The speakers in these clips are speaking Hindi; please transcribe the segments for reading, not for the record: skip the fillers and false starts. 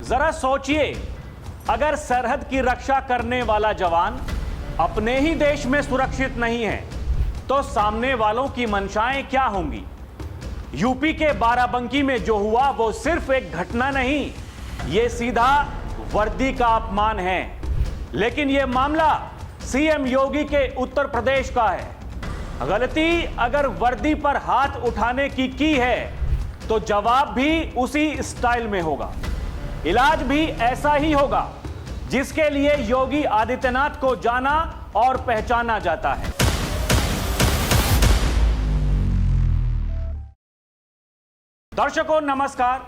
जरा सोचिए, अगर सरहद की रक्षा करने वाला जवान अपने ही देश में सुरक्षित नहीं है तो सामने वालों की मंशाएं क्या होंगी। यूपी के बाराबंकी में जो हुआ वो सिर्फ एक घटना नहीं, ये सीधा वर्दी का अपमान है। लेकिन यह मामला सीएम योगी के उत्तर प्रदेश का है। गलती अगर वर्दी पर हाथ उठाने की है तो जवाब भी उसी स्टाइल में होगा, इलाज भी ऐसा ही होगा जिसके लिए योगी आदित्यनाथ को जाना और पहचाना जाता है। दर्शकों नमस्कार,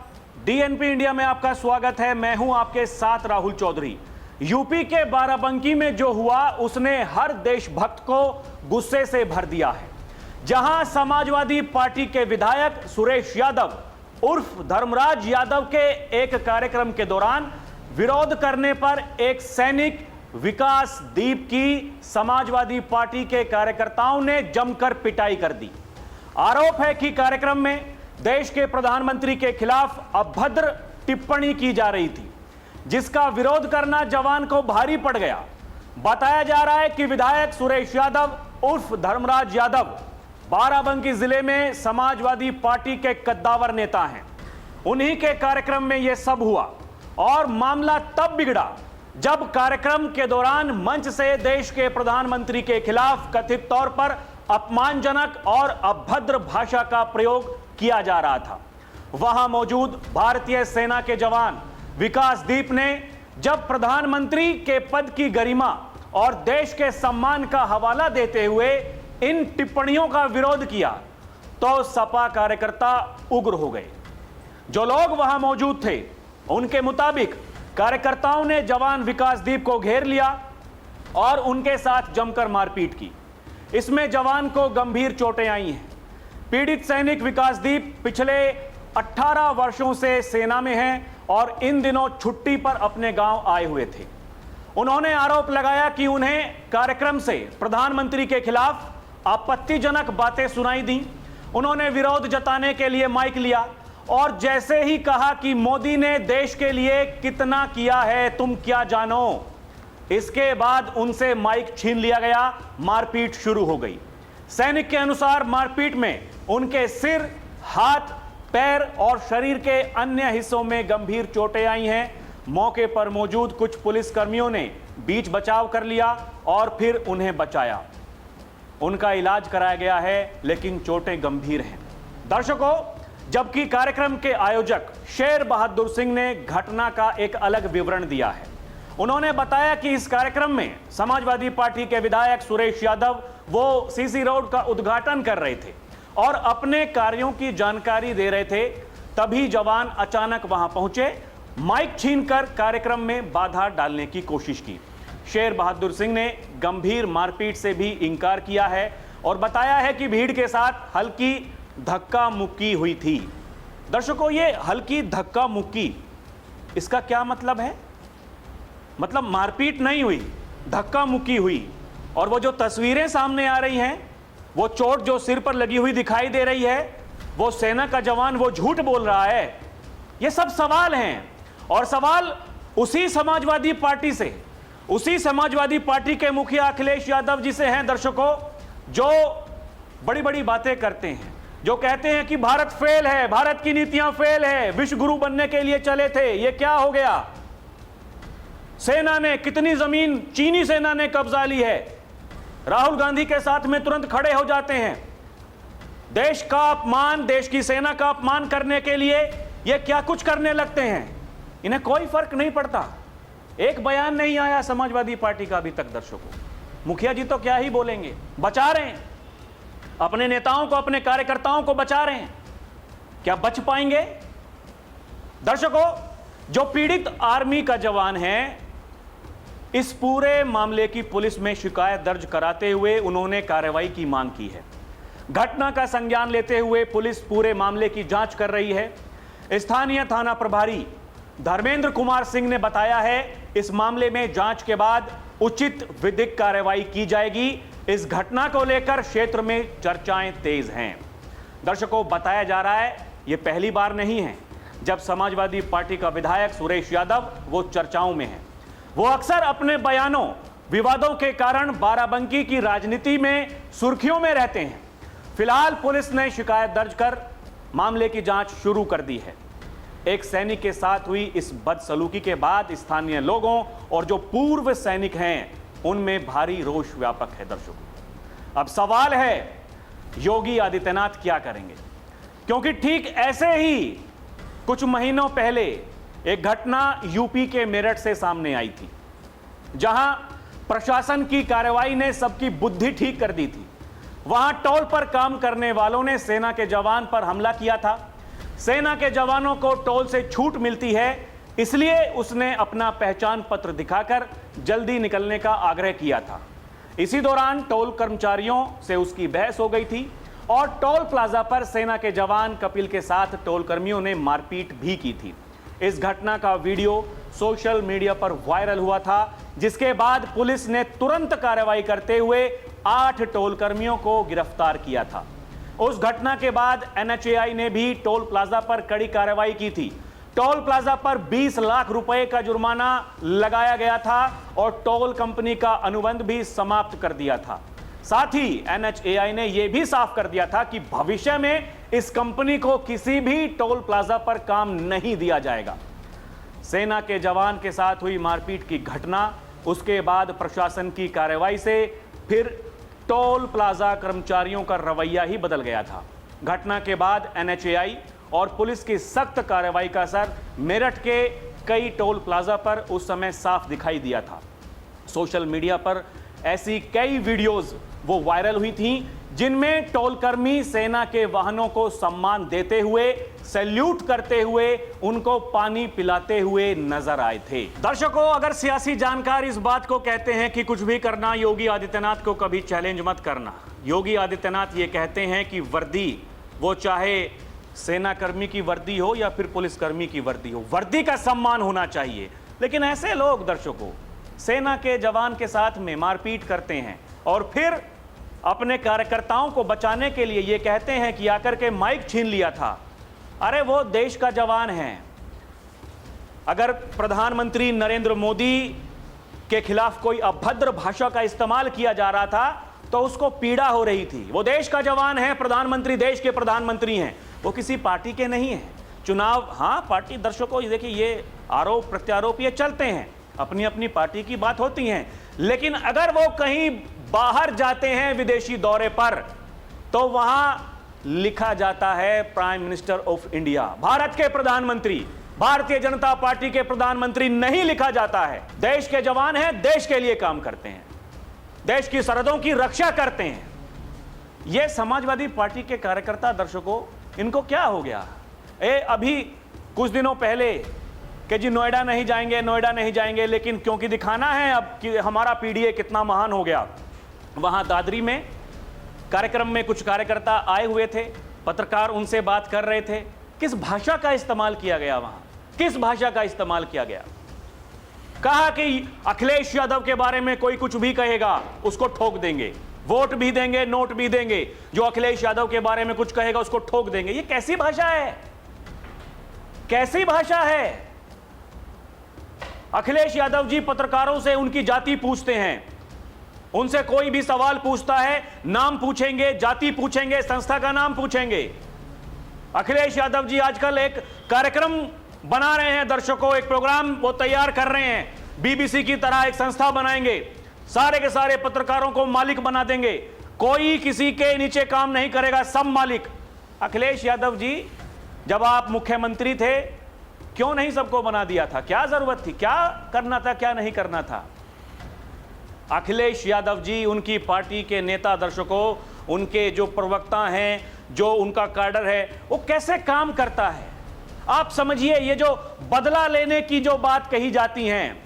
डीएनपी इंडिया में आपका स्वागत है। मैं हूं आपके साथ राहुल चौधरी। यूपी के बाराबंकी में जो हुआ उसने हर देशभक्त को गुस्से से भर दिया है। जहां समाजवादी पार्टी के विधायक सुरेश यादव उर्फ धर्मराज यादव के एक कार्यक्रम के दौरान विरोध करने पर एक सैनिक विकास दीप की समाजवादी पार्टी के कार्यकर्ताओं ने जमकर पिटाई कर दी। आरोप है कि कार्यक्रम में देश के प्रधानमंत्री के खिलाफ अभद्र टिप्पणी की जा रही थी, जिसका विरोध करना जवान को भारी पड़ गया। बताया जा रहा है कि विधायक सुरेश यादव उर्फ धर्मराज यादव बाराबंकी जिले में समाजवादी पार्टी के कद्दावर नेता हैं। उन्हीं के कार्यक्रम में यह सब हुआ और मामला तब बिगड़ा जब कार्यक्रम के दौरान मंच से देश के प्रधानमंत्री के खिलाफ कथित तौर पर अपमानजनक और अभद्र भाषा का प्रयोग किया जा रहा था। वहां मौजूद भारतीय सेना के जवान विकास दीप ने जब प्रधानमंत्री के पद की गरिमा और देश के सम्मान का हवाला देते हुए इन टिप्पणियों का विरोध किया तो सपा कार्यकर्ता उग्र हो गए। जो लोग वहां मौजूद थे उनके मुताबिक कार्यकर्ताओं ने जवान विकास दीप को घेर लिया और उनके साथ जमकर मारपीट की। इसमें जवान को गंभीर चोटें आई हैं। पीड़ित सैनिक विकास दीप पिछले 18 वर्षों से सेना में हैं और इन दिनों छुट्टी पर अपने गांव आए हुए थे। उन्होंने आरोप लगाया कि उन्हें कार्यक्रम से प्रधानमंत्री के खिलाफ आपत्तिजनक बातें सुनाई दी। उन्होंने विरोध जताने के लिए माइक लिया और जैसे ही कहा कि मोदी ने देश के लिए कितना किया है तुम क्या जानो, इसके बाद उनसे माइक छीन लिया गया। मारपीट शुरू हो गई। सैनिक के अनुसार मारपीट में उनके सिर, हाथ, पैर और शरीर के अन्य हिस्सों में गंभीर चोटें आई हैं। मौके पर मौजूद कुछ पुलिसकर्मियों ने बीच बचाव कर लिया और फिर उन्हें बचाया। उनका इलाज कराया गया है लेकिन चोटें गंभीर हैं। दर्शकों, जबकि कार्यक्रम के आयोजक शेर बहादुर सिंह ने घटना का एक अलग विवरण दिया है। उन्होंने बताया कि इस कार्यक्रम में समाजवादी पार्टी के विधायक सुरेश यादव वो सीसी रोड का उद्घाटन कर रहे थे और अपने कार्यों की जानकारी दे रहे थे। तभी जवान अचानक वहां पहुंचे, माइक छीनकर कार्यक्रम में बाधा डालने की कोशिश की। शेर बहादुर सिंह ने गंभीर मारपीट से भी इंकार किया है और बताया है कि भीड़ के साथ हल्की धक्का मुक्की हुई थी। दर्शकों, ये हल्की धक्का मुक्की, इसका क्या मतलब है? मतलब मारपीट नहीं हुई, धक्का मुक्की हुई। और वो जो तस्वीरें सामने आ रही हैं, वो चोट जो सिर पर लगी हुई दिखाई दे रही है, वो सेना का जवान वो झूठ बोल रहा है। ये सब सवाल हैं और सवाल उसी समाजवादी पार्टी से, उसी समाजवादी पार्टी के मुखिया अखिलेश यादव जी से हैं। दर्शकों, जो बड़ी बड़ी बातें करते हैं, जो कहते हैं कि भारत फेल है, भारत की नीतियां फेल है, विश्व गुरु बनने के लिए चले थे, ये क्या हो गया? सेना ने कितनी जमीन चीनी सेना ने कब्जा ली है। राहुल गांधी के साथ में तुरंत खड़े हो जाते हैं। देश का अपमान, देश की सेना का अपमान करने के लिए ये क्या कुछ करने लगते हैं। इन्हें कोई फर्क नहीं पड़ता। एक बयान नहीं आया समाजवादी पार्टी का अभी तक। दर्शकों, मुखिया जी तो क्या ही बोलेंगे, बचा रहे हैं अपने नेताओं को, अपने कार्यकर्ताओं को बचा रहे हैं। क्या बच पाएंगे? दर्शकों, जो पीड़ित आर्मी का जवान है, इस पूरे मामले की पुलिस में शिकायत दर्ज कराते हुए उन्होंने कार्रवाई की मांग की है। घटना का संज्ञान लेते हुए पुलिस पूरे मामले की जांच कर रही है। स्थानीय थाना प्रभारी धर्मेंद्र कुमार सिंह ने बताया है, इस मामले में जांच के बाद उचित विधिक कार्रवाई की जाएगी। इस घटना को लेकर क्षेत्र में चर्चाएं तेज हैं। दर्शकों, बताया जा रहा है यह पहली बार नहीं है। जब समाजवादी पार्टी का विधायक सुरेश यादव वो चर्चाओं में है। वो अक्सर अपने बयानों, विवादों के कारण बाराबंकी की राजनीति में सुर्खियों में रहते हैं। फिलहाल पुलिस ने शिकायत दर्ज कर मामले की जांच शुरू कर दी है। एक सैनिक के साथ हुई इस बदसलूकी के बाद स्थानीय लोगों और जो पूर्व सैनिक हैं उनमें भारी रोष व्यापक है। दर्शकों, अब सवाल है योगी आदित्यनाथ क्या करेंगे, क्योंकि ठीक ऐसे ही कुछ महीनों पहले एक घटना यूपी के मेरठ से सामने आई थी, जहां प्रशासन की कार्रवाई ने सबकी बुद्धि ठीक कर दी थी। वहां टोल पर काम करने वालों ने सेना के जवान पर हमला किया था। सेना के जवानों को टोल से छूट मिलती है, इसलिए उसने अपना पहचान पत्र दिखाकर जल्दी निकलने का आग्रह किया था। इसी दौरान टोल कर्मचारियों से उसकी बहस हो गई थी और टोल प्लाजा पर सेना के जवान कपिल के साथ टोल कर्मियों ने मारपीट भी की थी। इस घटना का वीडियो सोशल मीडिया पर वायरल हुआ था, जिसके बाद पुलिस ने तुरंत कार्रवाई करते हुए 8 टोल कर्मियों को गिरफ्तार किया था। उस घटना के बाद NHAI ने भी टोल प्लाजा पर कड़ी कार्रवाई की थी। टोल प्लाजा पर 20 लाख रुपए का जुर्माना लगाया गया था और टोल कंपनी का अनुबंध भी समाप्त कर दिया था। साथ ही NHAI ने यह भी साफ कर दिया था कि भविष्य में इस कंपनी को किसी भी टोल प्लाजा पर काम नहीं दिया जाएगा। सेना के जवान के साथ हुई मारपीट की घटना, उसके बाद प्रशासन की कार्रवाई से फिर टोल प्लाजा कर्मचारियों का रवैया ही बदल गया था। घटना के बाद NHAI और पुलिस की सख्त कार्रवाई का असर मेरठ के कई टोल प्लाजा पर उस समय साफ दिखाई दिया था। सोशल मीडिया पर ऐसी कई वीडियोस वो वायरल हुई थीं, जिनमें टोलकर्मी सेना के वाहनों को सम्मान देते हुए, सैल्यूट करते हुए, उनको पानी पिलाते हुए नजर आए थे। दर्शकों, अगर सियासी जानकार इस बात को कहते हैं कि कुछ भी करना योगी आदित्यनाथ को कभी चैलेंज मत करना। योगी आदित्यनाथ ये कहते हैं कि वर्दी, वो चाहे सेना कर्मी की वर्दी हो या फिर पुलिसकर्मी की वर्दी हो, वर्दी का सम्मान होना चाहिए। लेकिन ऐसे लोग दर्शकों सेना के जवान के साथ में मारपीट करते हैं और फिर अपने कार्यकर्ताओं को बचाने के लिए ये कहते हैं कि आकर के माइक छीन लिया था। अरे वो देश का जवान है। अगर प्रधानमंत्री नरेंद्र मोदी के खिलाफ कोई अभद्र भाषा का इस्तेमाल किया जा रहा था तो उसको पीड़ा हो रही थी। वो देश का जवान है, प्रधानमंत्री देश के प्रधानमंत्री हैं, वो किसी पार्टी के नहीं हैं। चुनाव, हाँ पार्टी, दर्शकों देखिए ये आरोप प्रत्यारोप ये चलते हैं, अपनी अपनी पार्टी की बात होती हैं, लेकिन अगर वो कहीं बाहर जाते हैं विदेशी दौरे पर तो वहां लिखा जाता है prime minister of India, Bharat के प्रधानमंत्री, भारतीय जनता पार्टी के प्रधानमंत्री नहीं लिखा जाता है। देश के जवान हैं, देश के लिए काम करते हैं, देश की सरहदों की रक्षा करते हैं। ये समाजवादी पार्टी के कार्यकर्ता दर्शकों, इनको क्या हो गया? अभी कुछ दिनों पहले कि जी नोएडा नहीं जाएंगे, नोएडा नहीं जाएंगे, लेकिन क्योंकि दिखाना है अब कि हमारा PDA कितना महान हो गया। वहां दादरी में कार्यक्रम में कुछ कार्यकर्ता आए हुए थे, पत्रकार उनसे बात कर रहे थे। किस भाषा का इस्तेमाल किया गया वहां? किस भाषा का इस्तेमाल किया गया? कहा कि अखिलेश यादव के बारे में कोई कुछ भी कहेगा उसको ठोक देंगे, वोट भी देंगे, नोट भी देंगे, जो अखिलेश यादव के बारे में कुछ कहेगा उसको ठोक देंगे। ये कैसी भाषा है? कैसी भाषा है? अखिलेश यादव जी पत्रकारों से उनकी जाति पूछते हैं, उनसे कोई भी सवाल पूछता है नाम पूछेंगे, जाति पूछेंगे, संस्था का नाम पूछेंगे। अखिलेश यादव जी आजकल एक कार्यक्रम बना रहे हैं, दर्शकों एक प्रोग्राम वो तैयार कर रहे हैं, BBC की तरह एक संस्था बनाएंगे, सारे के सारे पत्रकारों को मालिक बना देंगे, कोई किसी के नीचे काम नहीं करेगा, सब मालिक। अखिलेश यादव जी जब आप मुख्यमंत्री थे क्यों नहीं सबको बना दिया था? क्या जरूरत थी? क्या करना था, क्या नहीं करना था? अखिलेश यादव जी, उनकी पार्टी के नेता दर्शकों, उनके जो प्रवक्ता हैं, जो उनका कैडर है, वो कैसे काम करता है आप समझिए। ये जो बदला लेने की जो बात कही जाती हैं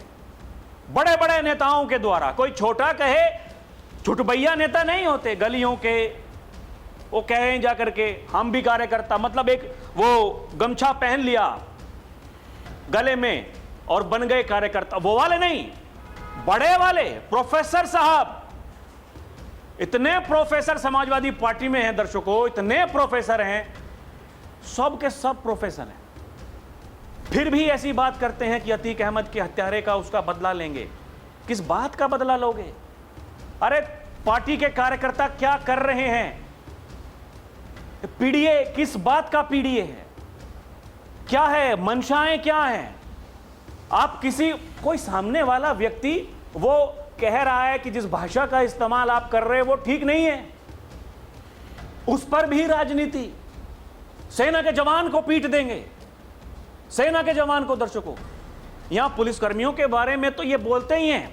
बड़े बड़े नेताओं के द्वारा, कोई छोटा कहे, छुटभैया नेता नहीं होते गलियों के, वो कहें जाकर के हम भी कार्यकर्ता, मतलब एक वो गमछा पहन लिया गले में और बन गए कार्यकर्ता, वो वाले नहीं, बड़े वाले प्रोफेसर साहब। इतने प्रोफेसर समाजवादी पार्टी में हैं दर्शकों, इतने प्रोफेसर हैं, सब के सब प्रोफेसर हैं। फिर भी ऐसी बात करते हैं कि अतीक अहमद के हत्यारे का उसका बदला लेंगे। किस बात का बदला लोगे? अरे पार्टी के कार्यकर्ता क्या कर रहे हैं? पीडीए किस बात का पीडीए है? क्या है मंशाएं, क्या है? आप कोई सामने वाला व्यक्ति वो कह रहा है कि जिस भाषा का इस्तेमाल आप कर रहे हैं वो ठीक नहीं है, उस पर भी राजनीति। सेना के जवान को पीट देंगे, सेना के जवान को। दर्शकों, यहां पुलिसकर्मियों के बारे में तो ये बोलते ही हैं,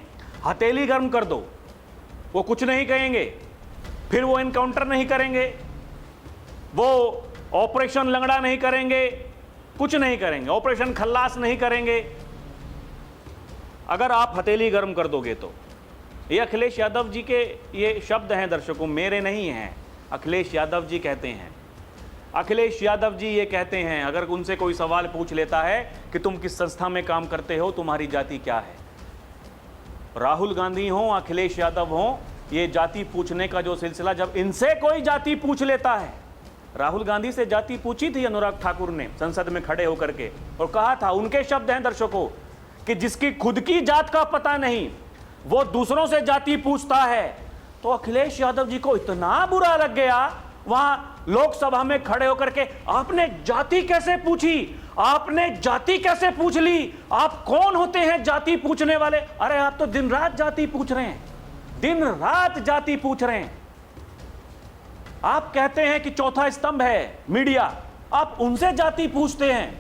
हथेली गर्म कर दो, वो कुछ नहीं कहेंगे, फिर वो एनकाउंटर नहीं करेंगे, वो ऑपरेशन लंगड़ा नहीं करेंगे, कुछ नहीं करेंगे, ऑपरेशन खल्लास नहीं करेंगे। अगर आप हथेली गर्म कर दोगे तो ये अखिलेश यादव जी के ये शब्द हैं दर्शकों, मेरे नहीं हैं, अखिलेश यादव जी कहते हैं। अखिलेश यादव जी ये कहते हैं, अगर उनसे कोई सवाल पूछ लेता है कि तुम किस संस्था में काम करते हो, तुम्हारी जाति क्या है, राहुल गांधी हो, अखिलेश यादव हो, ये जाति पूछने का जो सिलसिला, जब इनसे कोई जाति पूछ लेता है, राहुल गांधी से जाति पूछी थी अनुराग ठाकुर ने संसद में खड़े होकर के, और कहा था, उनके शब्द हैं दर्शकों, कि जिसकी खुद की जात का पता नहीं वो दूसरों से जाति पूछता है। तो अखिलेश यादव जी को इतना बुरा लग गया, वहां लोकसभा में खड़े होकर के, आपने जाति कैसे पूछी, आपने जाति कैसे पूछ ली, आप कौन होते हैं जाति पूछने वाले? अरे आप तो दिन रात जाति पूछ रहे हैं, दिन रात जाति पूछ रहे हैं। आप कहते हैं कि चौथा स्तंभ है मीडिया, आप उनसे जाति पूछते हैं।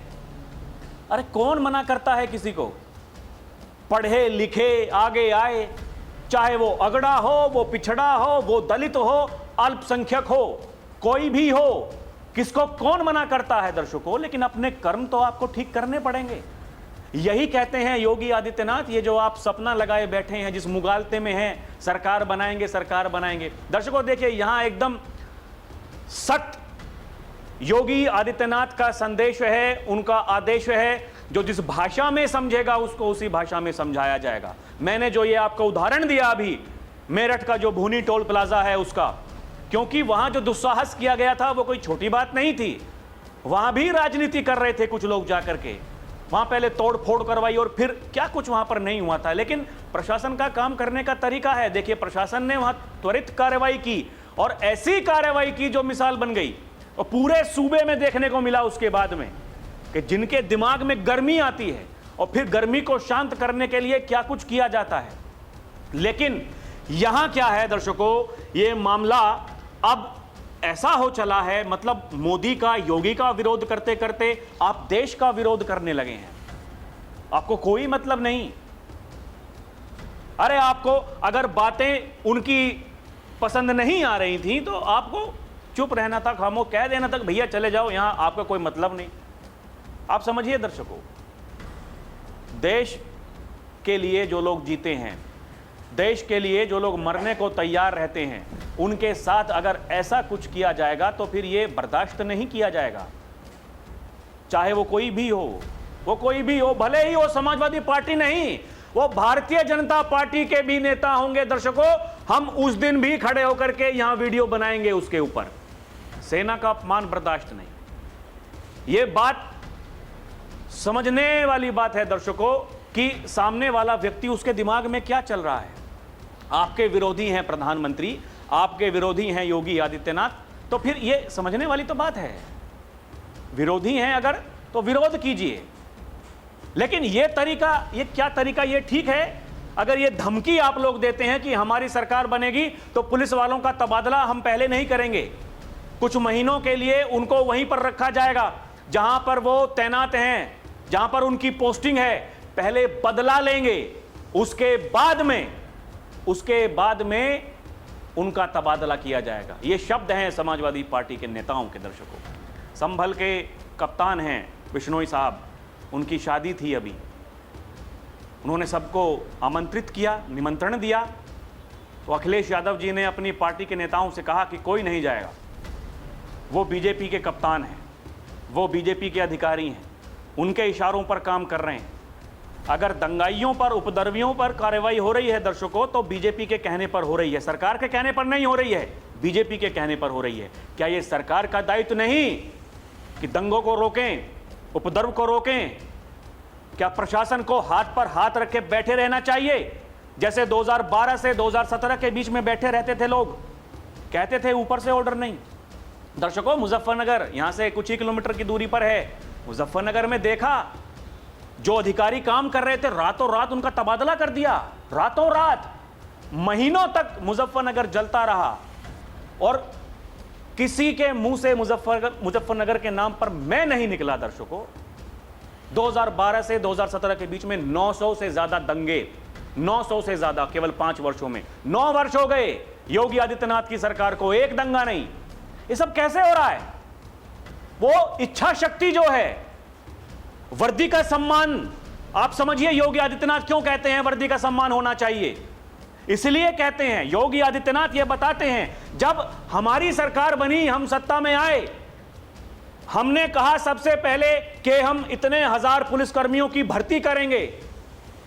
अरे कौन मना करता है किसी को? पढ़े लिखे आगे आए, चाहे वो अगड़ा हो, वो पिछड़ा हो, वो दलित हो, अल्पसंख्यक हो, कोई भी हो, किसको कौन मना करता है दर्शकों? लेकिन अपने कर्म तो आपको ठीक करने पड़ेंगे। यही कहते हैं योगी आदित्यनाथ, ये जो आप सपना लगाए बैठे हैं, जिस मुगालते में हैं, सरकार बनाएंगे, सरकार बनाएंगे। दर्शकों देखिए, यहां एकदम सख्त योगी आदित्यनाथ का संदेश है, उनका आदेश है, जो जिस भाषा में समझेगा उसको उसी भाषा में समझाया जाएगा। मैंने जो ये आपको उदाहरण दिया अभी, मेरठ का जो भूनी टोल प्लाजा है उसका, क्योंकि वहां जो दुस्साहस किया गया था वो कोई छोटी बात नहीं थी। वहां भी राजनीति कर रहे थे कुछ लोग जाकर के, वहां पहले तोड़ फोड़ करवाई और फिर क्या कुछ वहां पर नहीं हुआ था। लेकिन प्रशासन का काम करने का तरीका है, देखिए प्रशासन ने वहां त्वरित कार्रवाई की और ऐसी कार्रवाई की जो मिसाल बन गई और पूरे सूबे में देखने को मिला उसके बाद में, कि जिनके दिमाग में गर्मी आती है और फिर गर्मी को शांत करने के लिए क्या कुछ किया जाता है। लेकिन यहां क्या है दर्शकों, ये मामला अब ऐसा हो चला है, मतलब मोदी का, योगी का विरोध करते करते आप देश का विरोध करने लगे हैं। आपको कोई मतलब नहीं। अरे आपको अगर बातें उनकी पसंद नहीं आ रही थी तो आपको चुप रहना था, खामोश कह देना था, भैया चले जाओ, यहां आपका कोई मतलब नहीं। आप समझिए दर्शकों, देश के लिए जो लोग जीते हैं, देश के लिए जो लोग मरने को तैयार रहते हैं, उनके साथ अगर ऐसा कुछ किया जाएगा तो फिर ये बर्दाश्त नहीं किया जाएगा। चाहे वो कोई भी हो, वो कोई भी हो, भले ही वो समाजवादी पार्टी नहीं, वो भारतीय जनता पार्टी के भी नेता होंगे दर्शकों, हम उस दिन भी खड़े होकर के यहां वीडियो बनाएंगे उसके ऊपर। सेना का अपमान बर्दाश्त नहीं। ये बात समझने वाली बात है दर्शकों, कि सामने वाला व्यक्ति, उसके दिमाग में क्या चल रहा है। आपके विरोधी हैं प्रधानमंत्री, आपके विरोधी हैं योगी आदित्यनाथ, तो फिर ये समझने वाली तो बात है। विरोधी हैं अगर तो विरोध कीजिए, लेकिन ये तरीका, ये क्या तरीका, ये ठीक है? अगर ये धमकी आप लोग देते हैं कि हमारी सरकार बनेगी तो पुलिस वालों का तबादला हम पहले नहीं करेंगे, कुछ महीनों के लिए उनको वहीं पर रखा जाएगा जहां पर वो तैनात हैं, जहां पर उनकी पोस्टिंग है, पहले बदला लेंगे, उसके बाद में उनका तबादला किया जाएगा। ये शब्द हैं समाजवादी पार्टी के नेताओं के दर्शकों। संभल के कप्तान हैं बिश्नोई साहब, उनकी शादी थी अभी, उन्होंने सबको आमंत्रित किया, निमंत्रण दिया, तो अखिलेश यादव जी ने अपनी पार्टी के नेताओं से कहा कि कोई नहीं जाएगा। वो बीजेपी के कप्तान हैं, वो बीजेपी के अधिकारी हैं, उनके इशारों पर काम कर रहे हैं। अगर दंगाइयों पर, उपद्रवियों पर कार्रवाई हो रही है दर्शकों, तो बीजेपी के कहने पर हो रही है, सरकार के कहने पर नहीं हो रही है, बीजेपी के कहने पर हो रही है। क्या ये सरकार का दायित्व नहीं कि दंगों को रोकें, उपद्रव को रोकें, क्या प्रशासन को हाथ पर हाथ रख के बैठे रहना चाहिए, जैसे 2012 से 2017 के बीच में बैठे रहते थे लोग, कहते थे ऊपर से ऑर्डर नहीं। दर्शकों, मुजफ्फरनगर यहां से कुछ ही किलोमीटर की दूरी पर है। मुजफ्फरनगर में देखा, जो अधिकारी काम कर रहे थे रातों रात उनका तबादला कर दिया। रातों रात, महीनों तक मुजफ्फरनगर जलता रहा और किसी के मुंह से मुजफ्फरनगर के नाम पर मैं नहीं निकला। दर्शकों, 2012 से 2017 के बीच में 900 से ज्यादा दंगे, 900 से ज्यादा केवल 5 वर्षों में। 9 वर्ष हो गए योगी आदित्यनाथ की सरकार को, एक दंगा नहीं। ये सब कैसे हो रहा है? वो इच्छा शक्ति जो है, वर्दी का सम्मान, आप समझिए योगी आदित्यनाथ क्यों कहते हैं वर्दी का सम्मान होना चाहिए। इसलिए कहते हैं, योगी आदित्यनाथ ये बताते हैं, जब हमारी सरकार बनी, हम सत्ता में आए, हमने कहा सबसे पहले कि हम इतने 1000 पुलिसकर्मियों की भर्ती करेंगे,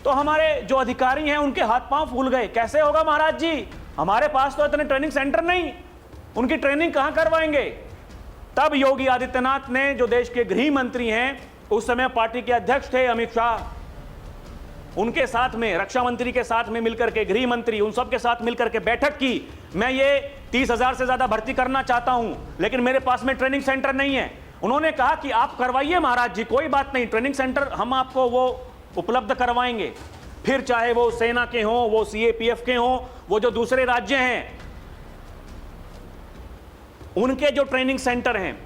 तो हमारे जो अधिकारी हैं उनके हाथ पांव फूल गए। कैसे होगा महाराज जी, हमारे पास तो इतने ट्रेनिंग सेंटर नहीं, उनकी ट्रेनिंग कहां करवाएंगे। तब योगी आदित्यनाथ ने, जो देश के गृह मंत्री हैं, उस समय पार्टी के अध्यक्ष थे अमित शाह, उनके साथ में, रक्षा मंत्री के साथ में मिलकर के, गृह मंत्री, उन सब के साथ मिलकर के बैठक की। मैं ये 30,000 से ज्यादा भर्ती करना चाहता हूं, लेकिन मेरे पास में ट्रेनिंग सेंटर नहीं है। उन्होंने कहा कि आप करवाइए महाराज जी, कोई बात नहीं, ट्रेनिंग सेंटर हम आपको वो उपलब्ध करवाएंगे। फिर चाहे वो सेना के हों, वो सीएपीएफ के हों, वो जो दूसरे राज्य हैं उनके जो ट्रेनिंग सेंटर हैं,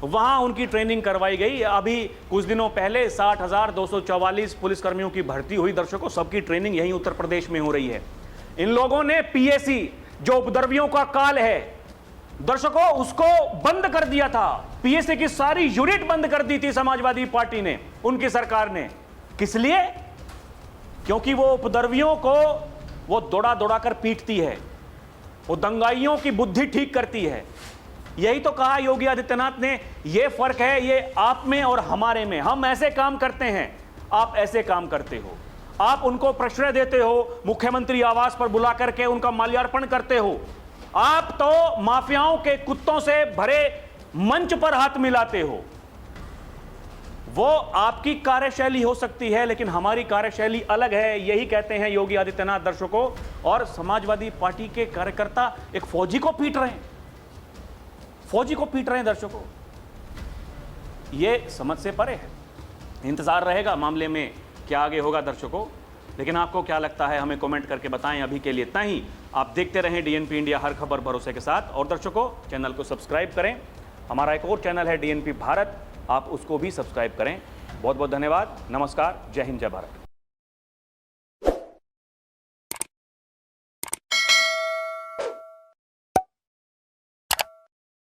वहां उनकी ट्रेनिंग करवाई गई। अभी कुछ दिनों पहले 60,244 पुलिसकर्मियों की भर्ती हुई। दर्शकों, सबकी ट्रेनिंग यहीं उत्तर प्रदेश में हो रही है। इन लोगों ने पीएसी, जो उपद्रवियों का काल है दर्शकों, उसको बंद कर दिया था। पीएसी की सारी यूनिट बंद कर दी थी समाजवादी पार्टी ने, उनकी सरकार ने। किस लिए? क्योंकि वो उपद्रवियों को वो दौड़ा दौड़ा कर पीटती है, वो दंगाइयों की बुद्धि ठीक करती है। यही तो कहा योगी आदित्यनाथ ने, ये फर्क है ये आप में और हमारे में। हम ऐसे काम करते हैं, आप ऐसे काम करते हो। आप उनको प्रश्रय देते हो, मुख्यमंत्री आवास पर बुला करके उनका माल्यार्पण करते हो। आप तो माफियाओं के कुत्तों से भरे मंच पर हाथ मिलाते हो। वो आपकी कार्यशैली हो सकती है, लेकिन हमारी कार्यशैली अलग है, यही कहते हैं योगी आदित्यनाथ। दर्शकों, और समाजवादी पार्टी के कार्यकर्ता एक फौजी को पीट रहे हैं, फौजी को पीट रहे हैं। दर्शकों, यह समझ से परे है। इंतजार रहेगा मामले में क्या आगे होगा दर्शकों, लेकिन आपको क्या लगता है हमें कमेंट करके बताएं। अभी के लिए इतना ही। आप देखते रहें डीएनपी इंडिया, हर खबर भरोसे के साथ। और दर्शकों, चैनल को सब्सक्राइब करें। हमारा एक और चैनल है डीएनपी भारत, आप उसको भी सब्सक्राइब करें। बहुत बहुत धन्यवाद। नमस्कार। जय हिंद, जय भारत।